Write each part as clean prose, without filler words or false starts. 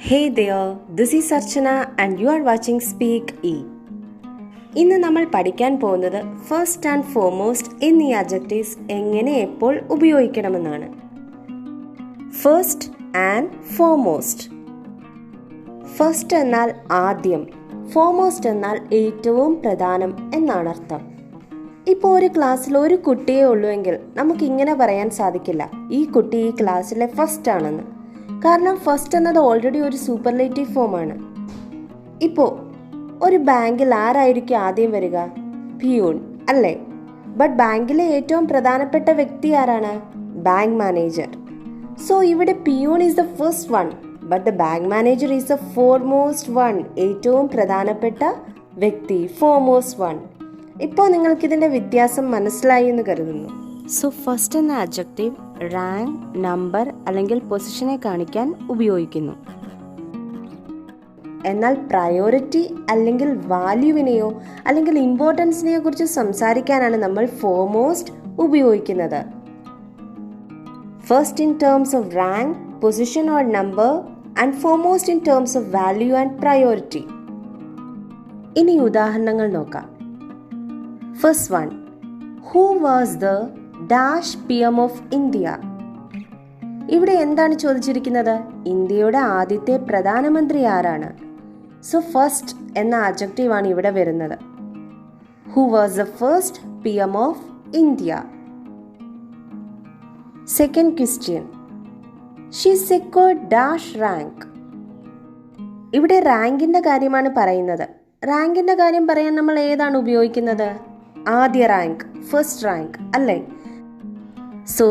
Hey there, this is Archana and you are watching Speak E. ഇന്ന് നമ്മൾ പഠിക്കാൻ പോകുന്നത് ഫസ്റ്റ് ആൻഡ് ഫോർമോസ്റ്റ് എന്നീ adjectives എങ്ങനെ എപ്പോൾ ഉപയോഗിക്കണമെന്നാണ്. First and foremost. ഫസ്റ്റ് എന്നാൽ ആദ്യം, ഫോർമോസ്റ്റ് എന്നാൽ ഏറ്റവും പ്രധാനം എന്നാണ് അർത്ഥം. ഇപ്പോൾ ഒരു ക്ലാസ്സിൽ ഒരു കുട്ടിയേ ഉള്ളുവെങ്കിൽ നമുക്കിങ്ങനെ പറയാൻ സാധിക്കില്ല, ഈ കുട്ടി ഈ ക്ലാസ്സിലെ ഫസ്റ്റ് ആണെന്ന്. കാരണം ഫസ്റ്റ് എന്നത് ഓൾറെഡി ഒരു സൂപ്പർലേറ്റീവ് ഫോമാണ്. ഇപ്പോൾ ഒരു ബാങ്കിൽ ആരായിരിക്കും ആദ്യം വരിക? പിയൂൺ അല്ലേ? ബട്ട് ബാങ്കിലെ ഏറ്റവും പ്രധാനപ്പെട്ട വ്യക്തി ആരാണ്? Bank manager. സോ ഇവിടെ peon is the first one, but the bank manager is the foremost one. ഏറ്റവും പ്രധാനപ്പെട്ട വ്യക്തി, ഫോർമോസ്റ്റ് വൺ. ഇപ്പോൾ നിങ്ങൾക്കിതിൻ്റെ വ്യത്യാസം മനസ്സിലായി എന്ന് കരുതുന്നു. സോ ഫസ്റ്റ് എന്ന അഡ്ജക്റ്റീവ് റാങ്ക്, നമ്പർ അല്ലെങ്കിൽ പൊസിഷനെ കാണിക്കാൻ ഉപയോഗിക്കുന്നു. എന്നാൽ പ്രയോറിറ്റി അല്ലെങ്കിൽ വാല്യൂവിനെയോ അല്ലെങ്കിൽ ഇമ്പോർട്ടൻസിനെയോ കുറിച്ച് സംസാരിക്കാനാണ് നമ്മൾ ഫോർമോസ്റ്റ് ഉപയോഗിക്കുന്നത്. First in terms of rank, position or number and foremost in terms of value and priority. ഇനി ഉദാഹരണങ്ങൾ നോക്കാം. First one, who was the dash PM of India. ഇവിടെ എന്താണ് ചോദിച്ചിരിക്കുന്നത്? ഇന്ത്യയുടെ ആദ്യത്തെ പ്രധാനമന്ത്രി ആരാണ്? സോ ഫസ്റ്റ് എന്ന adjective ആണ് ഇവിടെ വരുന്നത്. Who was the first PM of India. Second question, she secured dash rank. ഇവിടെ റാങ്കിന്റെ കാര്യമാണ് പറയുന്നത്. റാങ്കിന്റെ കാര്യം പറയാൻ നമ്മൾ ഏതാണ് ഉപയോഗിക്കുന്നത്? ആദ്യ റാങ്ക്, ഫസ്റ്റ് റാങ്ക് അല്ലേ? So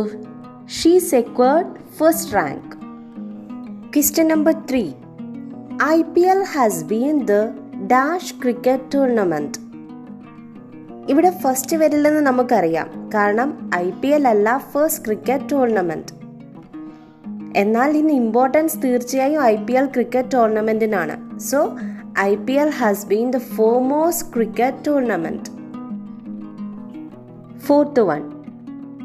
she secured first rank. Question number 3, IPL has been the dash cricket tournament. ഇവിടെ ഫസ്റ്റ് വരില്ലെന്ന് നമുക്കറിയാം, കാരണം IPL അല്ല ഫസ്റ്റ് ക്രിക്കറ്റ് ടൂർണമെന്റ്. എന്നാൽ ഇന്ന് ഇമ്പോർട്ടൻസ് തീർച്ചയായും IPL ക്രിക്കറ്റ് ടൂർണമെന്റിനാണ്. So IPL has been the foremost cricket tournament. Fourth one,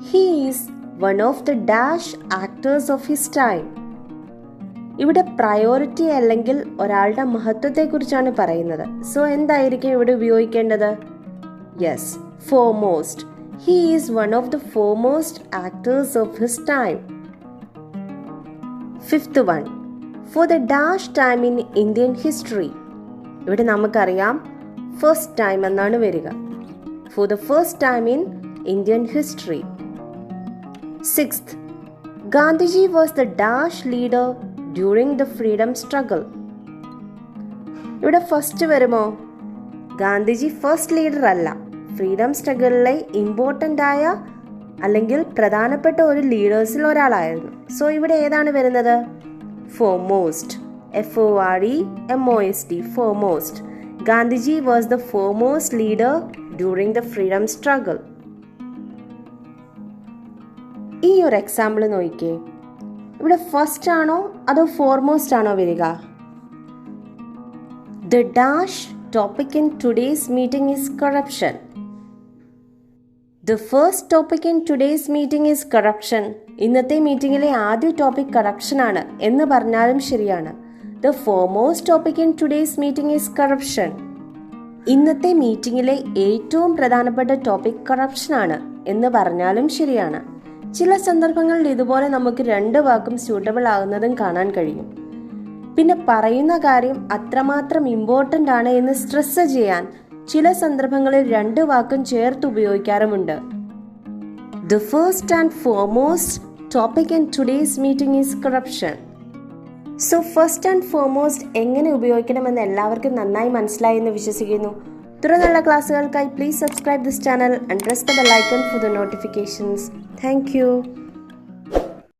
he is one of the dash actors of his time. ഇവിടെ പ്രയോറിറ്റി അല്ലെങ്കിൽ ഒരാളുടെ മഹത്വത്തെക്കുറിച്ചാണ് പറയുന്നത്. സോ എന്തായിരിക്കും ഇവിടെ ഉപയോഗിക്കേണ്ടത്? Yes, foremost. He is one of the foremost actors of his time. Fifth one, for the dash time in Indian history. ഇവിടെ നമുക്കറിയാം first time എന്നാണ് വരിക. For the first time in Indian history. Sixth, Gandhiji was the dash leader during the freedom struggle. ഇവിടെ first വരുമോ? Gandhiji first leader അല്ല, freedom സ്ട്രഗിളിലെ important ആയ അല്ലെങ്കിൽ പ്രധാനപ്പെട്ട ഒരു ലീഡേഴ്സിൽ ഒരാളായിരുന്നു. സോ ഇവിടെ ഏതാണ് വരുന്നത്? Foremost. FOREMOST, foremost. Gandhiji was the foremost leader during the freedom struggle. ഈ ഒരു എക്സാമ്പിൾ നോക്കിക്കേ. ഇവിടെ ഫസ്റ്റ് ആണോ അതോ ഫോർമോസ്റ്റ് ആണോ വരിക? The dash topic in today's meeting is corruption. The first topic in today's meeting is corruption. ഇന്നത്തെ മീറ്റിംഗിലെ ആദ്യ ടോപ്പിക് കറപ്ഷൻ ആണ് എന്ന് പറഞ്ഞാലും ശരിയാണ്. The foremost topic in today's meeting is corruption. ഇന്നത്തെ മീറ്റിംഗിലെ ഏറ്റവും പ്രധാനപ്പെട്ട ടോപ്പിക് കറപ്ഷൻ ആണ് എന്ന് പറഞ്ഞാലും ശരിയാണ്. ചില സന്ദർഭങ്ങളിൽ ഇതുപോലെ നമുക്ക് രണ്ട് വാക്കും സ്യൂട്ടബിൾ ആകുന്നതും കാണാൻ കഴിയും. പിന്നെ പറയുന്ന കാര്യം അത്രമാത്രം ഇമ്പോർട്ടൻ്റ് ആണ് എന്ന് സ്ട്രെസ് ചെയ്യാൻ ചില സന്ദർഭങ്ങളിൽ രണ്ട് വാക്കും ചേർത്ത് ഉപയോഗിക്കാറുമുണ്ട്. The first and foremost topic in today's meeting is corruption. So first and foremost എങ്ങനെ ഉപയോഗിക്കണമെന്ന് എല്ലാവർക്കും നന്നായി മനസ്സിലായി എന്ന് വിശ്വസിക്കുന്നു. തുടർന്നുള്ള ക്ലാസ്സുകൾക്കായി please subscribe this channel and press the bell icon for the notifications. Thank you.